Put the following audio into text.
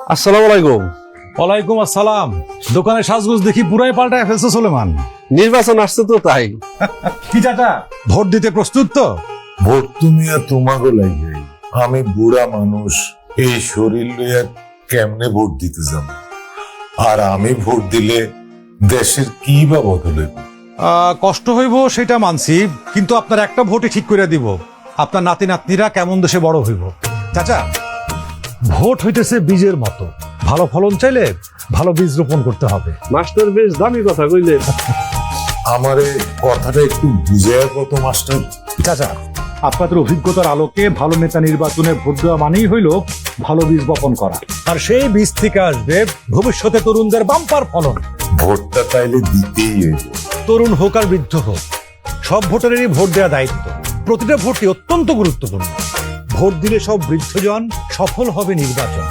আসসালামু আলাইকুম। ওয়ালাইকুম আসসালাম। দোকানে সাজগোজ দেখি পুরাই পাল্টায় ফেলছে সুলেমান। নির্বাচন আসছে তো তাই। কি চাচা, ভোট দিতে প্রস্তুত তো? ভোট তুমি আর তোমাকে লাগে, আমি বুড়া মানুষ, এই শরীর লইয়া কেমনে ভোট দিতে যাব? আর আমি ভোট দিলে দেশের কি বা বদলে? কষ্ট হইব সেটা মানছি, কিন্তু আপনার একটা ভোটে ঠিক করে দিব আপনার নাতি নাতনিরা কেমন দেশে বড় হইব। চাচা, ভোট হইতেছে বীজের মতো, ভালো ফলন চাইলে ভালো বীজ রোপণ করতে হবে। মাস্টার বেশ দামি কথা কইলে। আমারে কথাটা একটু বুঝায় কত মাস্টার। চাচা, আপনাদের অভিজ্ঞতার আলোকে ভালো নেতা নির্বাচনে ভোট দেওয়া মানেই হইল ভালো বীজ বপন করা, আর সেই বীজ থেকে আসবে ভবিষ্যতে তরুণদের বাম্পার ফলন। ভোটটা তাইলে দিতেই হইব। তরুণ হোক আর বৃদ্ধ হোক, সব ভোটারেরই ভোট দেওয়া দায়িত্ব। প্রতিটা ভোটই অত্যন্ত গুরুত্বপূর্ণ। ভোট দিলে সব বৃদ্ধজন সফল হবে নির্বাচন।